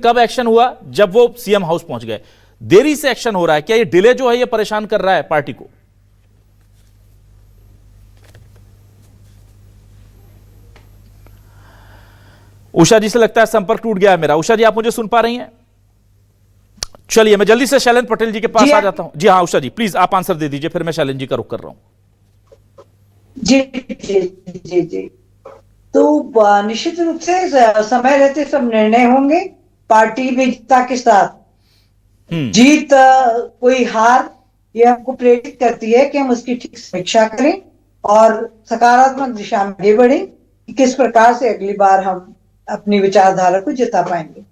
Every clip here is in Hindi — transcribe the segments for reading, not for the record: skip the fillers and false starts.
कब एक्शन हुआ? जब वो सीएम हाउस पहुंच गए। देरी से एक्शन हो रहा है, क्या ये डिले जो है ये परेशान कर रहा है पार्टी को? उषा जी से लगता है संपर्क टूट गया है मेरा। उषा जी, आप मुझे सुन पा रही हैं? चलिए, मैं जल्दी से शैलेंद्र पटेल जी के पास आ जाता हूं। जी हाँ उषा जी, प्लीज आप आंसर दे दीजिए, फिर मैं शैलेंद्र जी का रुख कर रहा हूं। जी जी जी जी। तो निश्चित रूप से समय रहते सब निर्णय होंगे पार्टी विजेता के साथ। जीत कोई हार ये हमको प्रेरित करती है कि हम उसकी ठीक समीक्षा करें और सकारात्मक दिशा में आगे बढ़ें कि किस प्रकार से अगली बार हम अपनी विचारधारा को जिता पाएंगे।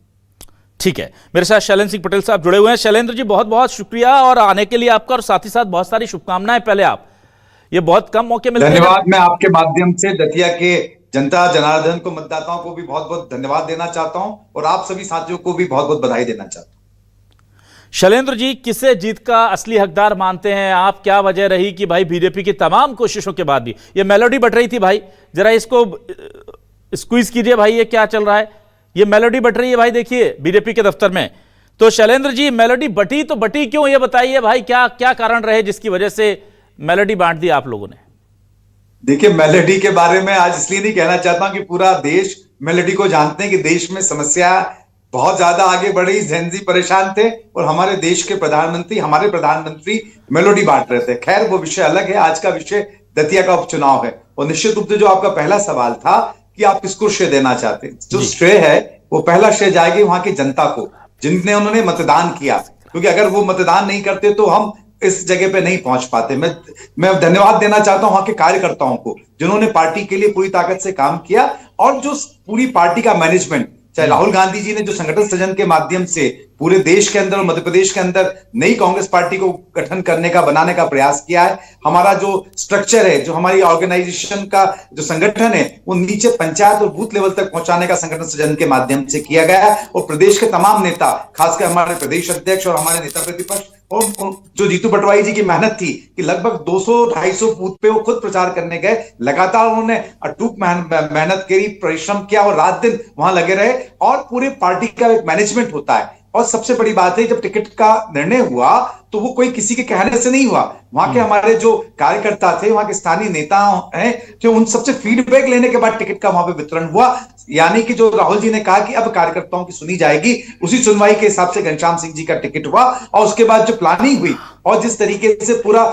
ठीक है, मेरे साथ शैलेंद्र सिंह पटेल साहब जुड़े हुए हैं। शैलेंद्र जी, बहुत बहुत शुक्रिया और आने के लिए आपका, और साथ ही साथ बहुत सारी शुभकामनाएं। पहले आप, ये बहुत कम मौके मिलते हैं। धन्यवाद। मैं आपके माध्यम से दतिया के जनता जनार्दन को, मतदाताओं को भी बहुत बहुत धन्यवाद देना चाहता हूं और आप सभी साथियों को भी बहुत बहुत बधाई देना चाहता हूं। शैलेंद्र जी, किसे जीत का असली हकदार मानते हैं आप? क्या वजह रही कि भाई बीजेपी की तमाम कोशिशों के बाद भी ये मेलोडी बट रही थी? भाई जरा इसको स्क्वीज कीजिए भाई, ये क्या चल रहा है? ये मेलोडी बट रही है भाई, देखिए बीजेपी के दफ्तर में। तो शैलेंद्र जी, मेलोडी बटी तो बटी क्यों, ये बताइए भाई, क्या क्या कारण रहे जिसकी वजह से मेलोडी बांट दी आप लोगों ने? देखिए, मेलोडी के बारे में आज इसलिए नहीं कहना चाहता हूं कि पूरा देश मेलोडी को जानते हैं कि देश में समस्या बहुत ज्यादा आगे बढ़ी, जेनजी परेशान थे और हमारे देश के प्रधानमंत्री मेलोडी बांट रहे थे। खैर, वो विषय अलग है। आज का विषय दतिया का उपचुनाव है और निश्चित रूप से जो आपका पहला सवाल था कि आप किसको श्रेय देना चाहते हैं, जो श्रेय है वो पहला श्रेय जाएगी वहां की जनता को, जिनने उन्होंने मतदान किया, क्योंकि अगर वो मतदान नहीं करते तो हम इस जगह पे नहीं पहुंच पाते। मैं धन्यवाद देना चाहता हूं वहां के कार्यकर्ताओं को, जिन्होंने पार्टी के लिए पूरी ताकत से काम किया और जो पूरी पार्टी का मैनेजमेंट, चाहे राहुल गांधी जी ने जो संगठन सृजन के माध्यम से पूरे देश के अंदर और मध्य प्रदेश के अंदर नई कांग्रेस पार्टी को गठन करने का, बनाने का प्रयास किया है। हमारा जो स्ट्रक्चर है, जो हमारी ऑर्गेनाइजेशन का जो संगठन है, वो नीचे पंचायत और बूथ लेवल तक पहुंचाने का संगठन सृजन के माध्यम से किया गया है। और प्रदेश के तमाम नेता, खासकर हमारे प्रदेश अध्यक्ष और हमारे नेता प्रतिपक्ष और जो जीतू पटवाई जी की मेहनत थी कि लगभग 200-250 बूथ पे वो खुद प्रचार करने गए, लगातार उन्होंने अटूट मेहनत करी, परिश्रम किया और रात दिन वहां लगे रहे। और पूरे पार्टी का एक मैनेजमेंट होता है। और सबसे बड़ी बात है, जब टिकट का निर्णय हुआ तो वो कोई किसी के कहने से नहीं हुआ। वहां के हमारे जो कार्यकर्ता थे, वहां के स्थानीय नेता हैं, जो उन सबसे फीडबैक लेने के बाद टिकट का वहां पे वितरण हुआ। यानी कि जो राहुल जी ने कहा कि अब कार्यकर्ताओं की सुनी जाएगी, उसी सुनवाई के हिसाब से घनश्याम सिंह जी का टिकट हुआ। और उसके बाद जो प्लानिंग हुई और जिस तरीके से पूरा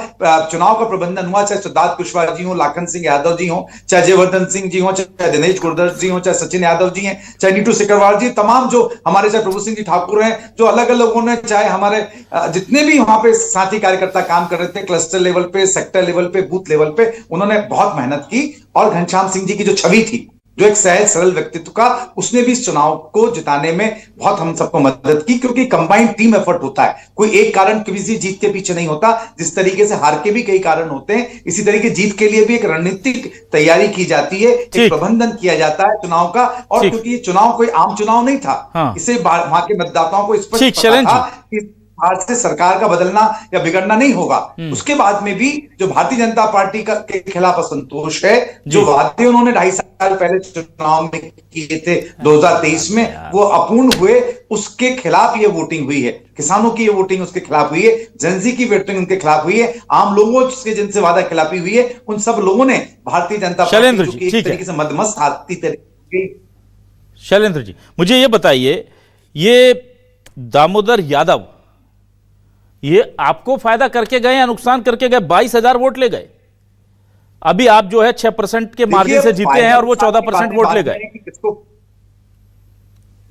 चुनाव का प्रबंधन हुआ, चाहे सिद्धार्थ कुशवाहा जी हो, लाखन सिंह यादव जी हो, चाहे जयवर्धन सिंह जी हो, चाहे दिनेश गुरदर्श जी हो, चाहे सचिन यादव जी हैं, चाहे नीटू सिकरवार जी, तमाम जो हमारे, चाहे प्रभु सिंह जी ठाकुर हैं, जो अलग अलग लोगों ने, चाहे हमारे जितने भी वहां पे साथी कार्यकर्ता काम कर रहे थे, क्लस्टर लेवल पे, सेक्टर लेवल पे, बूथ लेवल पे, उन्होंने बहुत मेहनत की। और घनश्याम सिंह जी की जो छवि थी, जो एक सहज सरल व्यक्तित्व का, उसने भी इस चुनाव को जिताने में बहुत हम सबको मदद की, क्योंकि कंबाइंड टीम एफर्ट होता है। कोई एक कारण किसी जीत के पीछे नहीं होता। जिस तरीके से हार के भी कई कारण होते हैं, इसी तरीके जीत के लिए भी एक रणनीतिक तैयारी की जाती है, एक प्रबंधन किया जाता है चुनाव का। और क्योंकि ये चुनाव कोई आम चुनाव नहीं था, इसे वहां के मतदाताओं को स्पष्ट पता था कि आज से सरकार का बदलना या बिगड़ना नहीं होगा। उसके बाद में भी जो भारतीय जनता पार्टी के खिलाफ असंतोष है, जो वादे उन्होंने 2.5 साल पहले चुनाव में किए थे 2023 में, वो अपूर्ण हुए, उसके खिलाफ ये वोटिंग हुई है। किसानों की ये वोटिंग उसके खिलाफ हुई है, जेनजी की वोटिंग उनके खिलाफ हुई है, आम लोगों जिनसे वादा खिलाफी हुई है, उन सब लोगों ने भारतीय जनता पार्टी की एक तरीके से मदमस्त हाथी तरीके। शैलेंद्र जी, मुझे ये बताइए, ये दामोदर यादव ये आपको फायदा करके गए या नुकसान करके गए? 22,000 वोट ले गए। अभी आप जो है 6% के मार्जिन से जीते हैं और वो 14% वोट ले गए।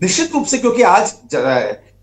निश्चित रूप से, क्योंकि आज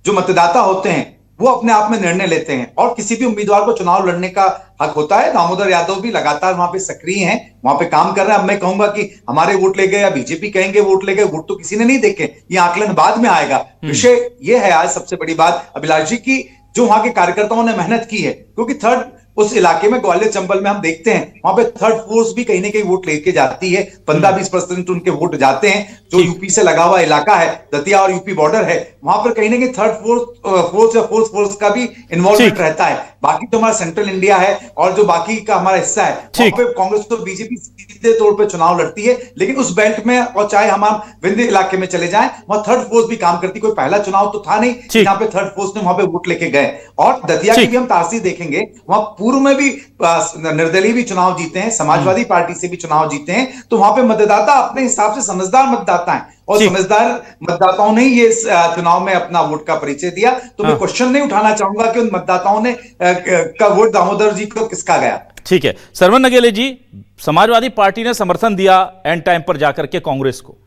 जो मतदाता होते हैं वो अपने आप में निर्णय लेते हैं और किसी भी उम्मीदवार को चुनाव लड़ने का हक होता है। दामोदर यादव भी लगातार वहां पे सक्रिय हैं, वहां पे काम कर रहे हैं। अब मैं कहूंगा कि हमारे वोट ले गए या बीजेपी कहेंगे वोट ले गए, वोट तो किसी ने नहीं देखे, ये आकलन बाद में आएगा। विषय ये है आज सबसे बड़ी बात अभिलाष जी की, जो वहां के कार्यकर्ताओं ने मेहनत की है, क्योंकि थर्ड उस इलाके में ग्वालियर चंबल में हम देखते हैं वहां पे थर्ड फोर्स भी कहीं ना कहीं वोट लेके जाती है, 15-20% उनके वोट जाते हैं। जो यूपी से लगा हुआ इलाका है, दतिया और यूपी बॉर्डर है, वहां पर कहीं ना कहीं थर्ड फोर्स या फोर्थ फोर्स का भी इन्वॉल्वमेंट रहता है। बाकी तो हमारा सेंट्रल इंडिया है और जो बाकी का हमारा हिस्सा है, वहां पे कांग्रेस तो बीजेपी सीधे तौर पर चुनाव लड़ती है, लेकिन उस बेल्ट में और चाहे हम विंध्य इलाके में चले जाएं, वहां थर्ड फोर्स भी काम करती। कोई पहला चुनाव तो था नहीं जहां पे थर्ड फोर्स ने वहां पे वोट लेके गए। और दतिया की भी हम तासीर देखेंगे, वहां पूर्व में भी निर्दलीय भी चुनाव जीते हैं, समाजवादी पार्टी से भी चुनाव जीते हैं, तो वहां पे मतदाता अपने हिसाब से समझदार मतदाता है और समझदार मतदाताओं ने ये चुनाव में अपना वोट का परिचय दिया। तो मैं क्वेश्चन नहीं उठाना चाहूंगा कि उन मतदाताओं ने का वोट दामोदर जी को किसका गया। ठीक है, सरवन नगेले जी, समाजवादी पार्टी ने समर्थन दिया एंड टाइम पर जाकर के कांग्रेस को।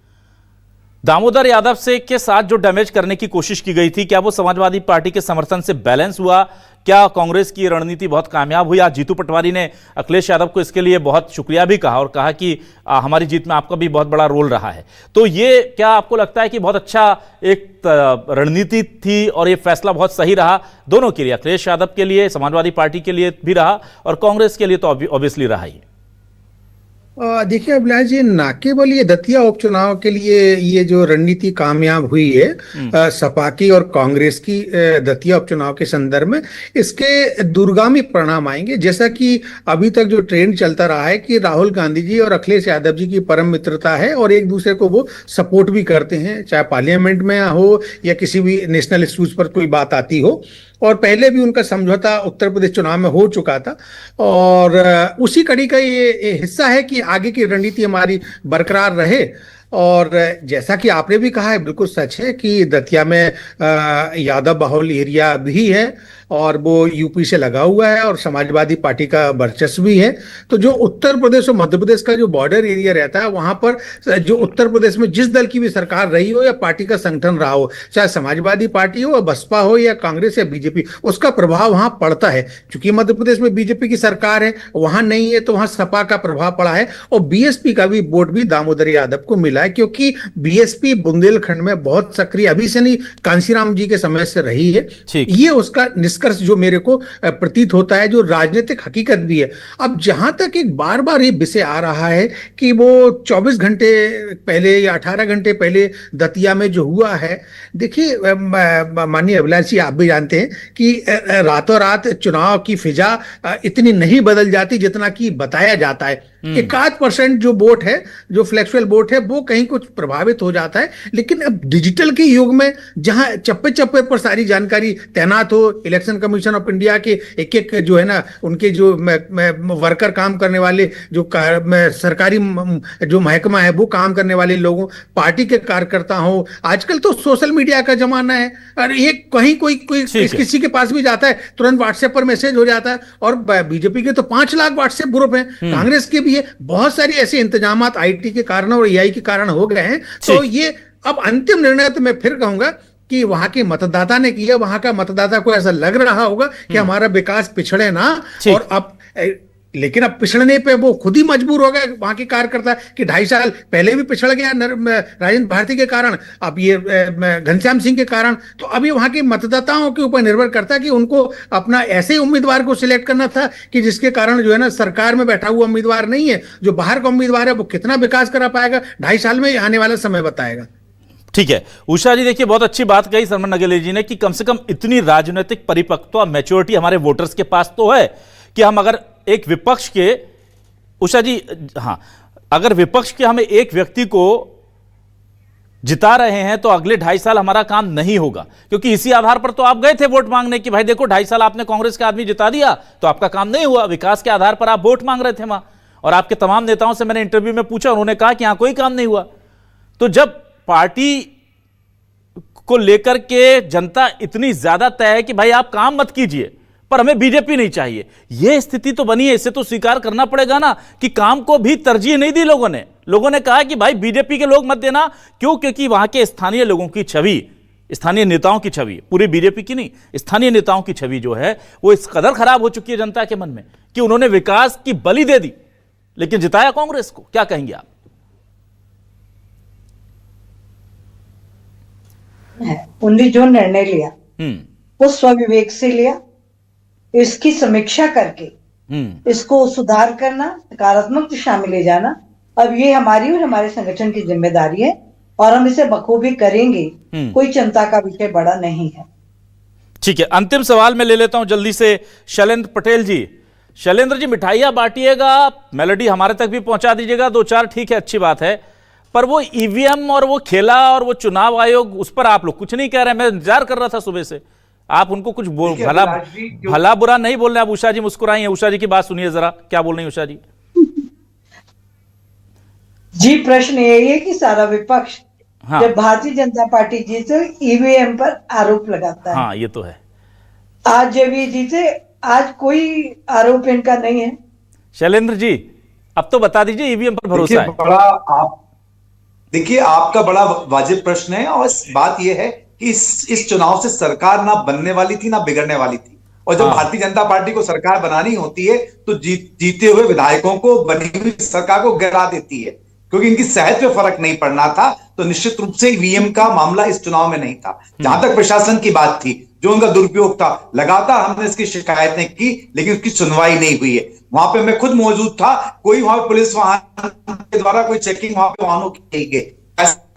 दामोदर यादव से के साथ जो डैमेज करने की कोशिश की गई थी, क्या वो समाजवादी पार्टी के समर्थन से बैलेंस हुआ? क्या कांग्रेस की रणनीति बहुत कामयाब हुई? आज जीतू पटवारी ने अखिलेश यादव को इसके लिए बहुत शुक्रिया भी कहा और कहा कि हमारी जीत में आपका भी बहुत बड़ा रोल रहा है। तो ये क्या आपको लगता है कि बहुत अच्छा एक रणनीति थी और ये फैसला बहुत सही रहा दोनों के लिए, अखिलेश यादव के लिए, समाजवादी पार्टी के लिए भी रहा और कांग्रेस के लिए तो ऑब्वियसली रहा ही? देखिए अभिलाष जी, ना केवल ये दतिया उपचुनाव के लिए ये जो रणनीति कामयाब हुई है सपा की और कांग्रेस की दतिया उपचुनाव के संदर्भ में, इसके दूरगामी परिणाम आएंगे। जैसा कि अभी तक जो ट्रेंड चलता रहा है कि राहुल गांधी जी और अखिलेश यादव जी की परम मित्रता है और एक दूसरे को वो सपोर्ट भी करते हैं, चाहे पार्लियामेंट में हो या किसी भी नेशनल इश्यूज पर कोई बात आती हो। और पहले भी उनका समझौता उत्तर प्रदेश चुनाव में हो चुका था और उसी कड़ी का ये हिस्सा है कि आगे की रणनीति हमारी बरकरार रहे। और जैसा कि आपने भी कहा है, बिल्कुल सच है कि दतिया में यादव बाहुल एरिया भी है और वो यूपी से लगा हुआ है और समाजवादी पार्टी का वर्चस्व भी है। तो जो उत्तर प्रदेश और मध्य प्रदेश का जो बॉर्डर एरिया रहता है, वहां पर जो उत्तर प्रदेश में जिस दल की भी सरकार रही हो या पार्टी का संगठन रहा हो, चाहे समाजवादी पार्टी हो, बसपा हो या कांग्रेस या बीजेपी, उसका प्रभाव वहां पड़ता है। क्योंकि मध्य प्रदेश में बीजेपी की सरकार है, वहां नहीं है, तो वहां सपा का प्रभाव पड़ा है। और बीएसपी का भी वोट भी दामोदर यादव को मिला है, क्योंकि बीएसपी बुंदेलखंड में बहुत सक्रिय अभी से नहीं, कांशीराम जी के समय से रही है। ये उसका निष्कर्ष जो मेरे को प्रतीत होता है, जो राजनीतिक हकीकत भी है। अब जहां तक एक बार बार ये विषय आ रहा है कि वो 24 घंटे पहले या 18 घंटे पहले दतिया में जो हुआ है, देखिए माननीय अभिलाष जी, आप भी जानते हैं कि रातों रात चुनाव की फिजा इतनी नहीं बदल जाती जितना कि बताया जाता है। 1% जो वोट है, जो फ्लैक्चुअल वोट है, वो कहीं कुछ प्रभावित हो जाता है। लेकिन अब डिजिटल के युग में जहां चप्पे चप्पे पर सारी जानकारी तैनात हो, इलेक्शन कमीशन ऑफ इंडिया के एक एक जो है ना, उनके जो वर्कर काम करने वाले, जो सरकारी जो महकमा है वो काम करने वाले लोगों, पार्टी के कार्यकर्ता हो, आजकल तो सोशल मीडिया का जमाना है। और ये कहीं कोई किसी के पास भी जाता है, तुरंत व्हाट्सएप पर मैसेज हो जाता है। और बीजेपी के तो 5 लाख व्हाट्सएप ग्रुप है, कांग्रेस के भी बहुत सारी ऐसे इंतजामात आईटी के कारण और एआई के कारण हो गए हैं। तो ये अब अंतिम निर्णय तो मैं फिर कहूंगा कि वहां के मतदाता ने किया। वहां का मतदाता को ऐसा लग रहा होगा कि हमारा विकास पिछड़े ना, और अब लेकिन अब पिछड़ने पे वो खुद ही मजबूर हो गए वहां के कार्यकर्ता कि 2.5 साल पहले भी पिछड़ गया राजेंद्र भारती के कारण, अब ये घनश्याम सिंह के कारण। तो अभी वहां के मतदाताओं के ऊपर निर्भर करता है कि उनको अपना ऐसे उम्मीदवार को सिलेक्ट करना था कि जिसके कारण जो है ना, सरकार में बैठा हुआ उम्मीदवार नहीं है, जो बाहर का उम्मीदवार है, वो कितना विकास करा पाएगा 2.5 साल में, आने वाला समय बताएगा। ठीक है उषा जी, देखिए बहुत अच्छी बात कही सरवन नगेले जी ने कि कम से कम इतनी राजनीतिक परिपक्वता, मैच्योरिटी हमारे वोटर्स के पास तो है कि हम अगर एक विपक्ष के, उषा जी हाँ, अगर विपक्ष के हमें एक व्यक्ति को जिता रहे हैं तो अगले 2.5 साल हमारा काम नहीं होगा। क्योंकि इसी आधार पर तो आप गए थे वोट मांगने कि भाई देखो 2.5 साल आपने कांग्रेस का आदमी जिता दिया तो आपका काम नहीं हुआ। विकास के आधार पर आप वोट मांग रहे थे वहां, और आपके तमाम नेताओं से मैंने इंटरव्यू में पूछा, उन्होंने कहा कि यहां कोई काम नहीं हुआ। तो जब पार्टी को लेकर के जनता इतनी ज्यादा तय है कि भाई आप काम मत कीजिए पर हमें बीजेपी नहीं चाहिए, यह स्थिति तो बनी है। इसे तो स्वीकार करना पड़ेगा ना कि काम को भी तरजीह नहीं दी लोगों ने। लोगों ने कहा कि भाई बीजेपी के लोग मत देना। क्यों? क्योंकि वहां के स्थानीय लोगों की छवि, स्थानीय नेताओं की छवि, पूरी बीजेपी की नहीं, स्थानीय नेताओं की छवि जो है वो इस कदर खराब हो चुकी है जनता के मन में कि उन्होंने विकास की बलि दे दी लेकिन जिताया कांग्रेस को। क्या कहेंगे आप? उन्होंने जो निर्णय लिया वो स्वविवेक से लिया, इसकी समीक्षा करके इसको सुधार करना, सकारात्मक दिशा में ले जाना, अब ये हमारी और हमारे संगठन की जिम्मेदारी है और हम इसे बखूबी करेंगे। कोई चिंता का विषय बड़ा नहीं है। ठीक है, अंतिम सवाल मैं ले लेता हूं जल्दी से शैलेंद्र पटेल जी। शैलेंद्र जी, मिठाइयां बांटिएगा, मेलोडी हमारे तक भी पहुंचा दीजिएगा, 2-4 ठीक है, अच्छी बात है, पर वो ईवीएम और वो खेला और वो चुनाव आयोग, उस पर आप लोग कुछ नहीं कह रहे। मैं इंतजार कर रहा था सुबह से, आप उनको कुछ भला बुरा नहीं बोल रहे। आप उषा जी मुस्कुराई हैं, उषा जी की बात सुनिए जरा, क्या बोल रही है उषा जी? जी, प्रश्न यही है कि सारा विपक्ष जब भारतीय जनता पार्टी जीते ईवीएम पर आरोप लगाता है। हाँ, ये तो है। आज जब ये जीते, आज कोई आरोप इनका नहीं है। शैलेंद्र जी, अब तो बता दीजिए, ईवीएम पर भरोसा है? देखिए, आपका बड़ा वाजिब प्रश्न है और बात यह है कि इस चुनाव से सरकार ना बनने वाली थी ना बिगड़ने वाली थी। और जब भारतीय जनता पार्टी को सरकार बनानी होती है तो जीते हुए विधायकों को बनी हुई सरकार को गिरा देती है, क्योंकि इनकी सेहत पे फर्क नहीं पड़ना था। तो निश्चित रूप से ईवीएम का मामला इस चुनाव में नहीं था। जहां तक प्रशासन की बात थी, जो उनका दुरुपयोग था, लगातार हमने इसकी शिकायतें की, लेकिन उसकी सुनवाई नहीं हुई है। वहां पे मैं खुद मौजूद था, कोई वहां पे पुलिस वाहन के द्वारा कोई चेकिंग वहां पे वाहनों की गई,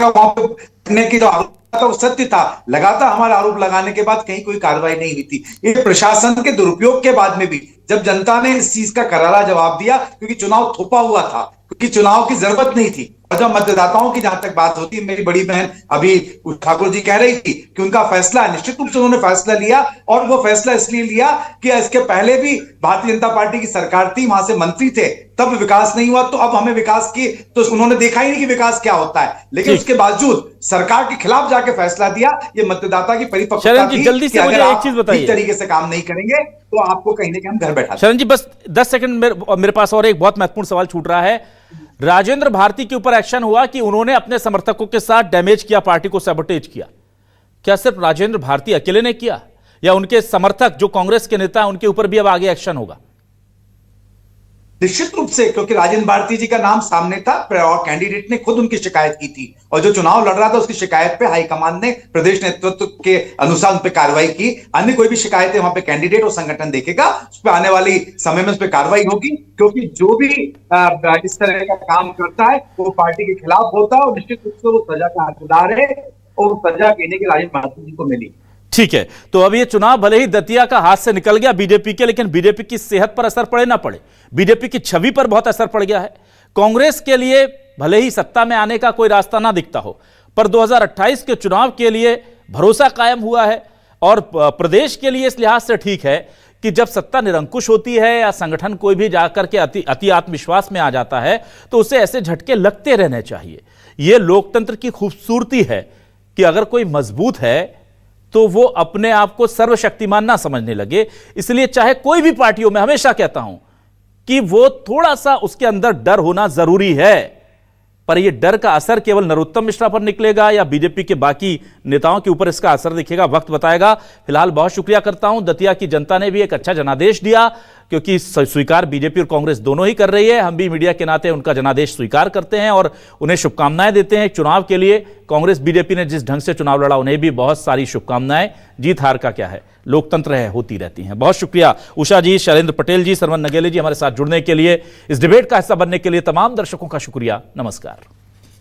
वहां पे करने की जो आरोप था वो सत्य था। लगातार हमारे आरोप लगाने के बाद कहीं कोई कार्रवाई नहीं हुई थी। ये प्रशासन के दुरुपयोग के बाद में भी जब जनता ने इस चीज का करारा जवाब दिया, क्योंकि चुनाव थोपा हुआ था, क्योंकि चुनाव की जरूरत नहीं थी। और जब मतदाताओं की जहां तक बात होती है, मेरी बड़ी बहन अभी ठाकुर जी कह रही थी कि उनका फैसला, निश्चित रूप से उन्होंने फैसला लिया, और वो फैसला इसलिए लिया कि इसके पहले भी भारतीय जनता पार्टी की सरकार थी, वहां से मंत्री थे, तब विकास नहीं हुआ, तो अब हमें विकास की, तो उन्होंने देखा ही नहीं कि विकास क्या होता है। लेकिन उसके बावजूद सरकार के खिलाफ जाके फैसला दिया। ये मतदाता की परिपक्वता थी। जल्दी से मुझे एक चीज बताइए, इस तरीके से काम नहीं करेंगे तो आपको कहीं ना कहीं हम घर बैठा। शरण जी, बस 10 सेकंड मेरे पास और एक बहुत महत्वपूर्ण सवाल छूट रहा है। राजेंद्र भारती के ऊपर एक्शन हुआ कि उन्होंने अपने समर्थकों के साथ डैमेज किया, पार्टी को सैबोटेज किया। क्या सिर्फ राजेंद्र भारती अकेले ने किया, या उनके समर्थक जो कांग्रेस के नेता हैं उनके ऊपर भी अब आगे एक्शन होगा? निश्चित रूप से, क्योंकि राजेंद्र भारती जी का नाम सामने था और कैंडिडेट ने खुद उनकी शिकायत की थी, और जो चुनाव लड़ रहा था उसकी शिकायत पे हाईकमान ने प्रदेश नेतृत्व के अनुसार उन पर कार्रवाई की। अन्य कोई भी शिकायतें वहां पे कैंडिडेट और संगठन देखेगा, उस पर आने वाली समय में उस पर कार्रवाई होगी, क्योंकि जो भी इस तरह का काम करता है वो पार्टी के खिलाफ होता है, और निश्चित रूप से वो सजा का हकदार है, और सजा देने के राजेंद्र भारती जी को मिली। ठीक है, तो अब ये चुनाव भले ही दतिया का हाथ से निकल गया बीजेपी के, लेकिन बीजेपी की सेहत पर असर पड़े ना पड़े, बीजेपी की छवि पर बहुत असर पड़ गया है। कांग्रेस के लिए भले ही सत्ता में आने का कोई रास्ता ना दिखता हो, पर 2028 के चुनाव के लिए भरोसा कायम हुआ है। और प्रदेश के लिए इस लिहाज से ठीक है कि जब सत्ता निरंकुश होती है या संगठन कोई भी जाकर के अति आत्मविश्वास में आ जाता है, तो उसे ऐसे झटके लगते रहने चाहिए। यह लोकतंत्र की खूबसूरती है कि अगर कोई मजबूत है तो वो अपने आप को सर्वशक्तिमान ना समझने लगे। इसलिए चाहे कोई भी पार्टियों में, हमेशा कहता हूं कि वो थोड़ा सा उसके अंदर डर होना जरूरी है, पर यह डर का असर केवल नरोत्तम मिश्रा पर निकलेगा या बीजेपी के बाकी नेताओं के ऊपर इसका असर दिखेगा, वक्त बताएगा। फिलहाल बहुत शुक्रिया करता हूं, दतिया की जनता ने भी एक अच्छा जनादेश दिया, क्योंकि स्वीकार बीजेपी और कांग्रेस दोनों ही कर रही है। हम भी मीडिया के नाते उनका जनादेश स्वीकार करते हैं और उन्हें शुभकामनाएं देते हैं चुनाव के लिए। कांग्रेस बीजेपी ने जिस ढंग से चुनाव लड़ा, उन्हें भी बहुत सारी शुभकामनाएं। जीत हार का क्या है, लोकतंत्र है, होती रहती हैं। बहुत शुक्रिया उषा जी, शैलेंद्र पटेल जी, सरवन नगेले जी, हमारे साथ जुड़ने के लिए, इस डिबेट का हिस्सा बनने के लिए। तमाम दर्शकों का शुक्रिया। नमस्कार।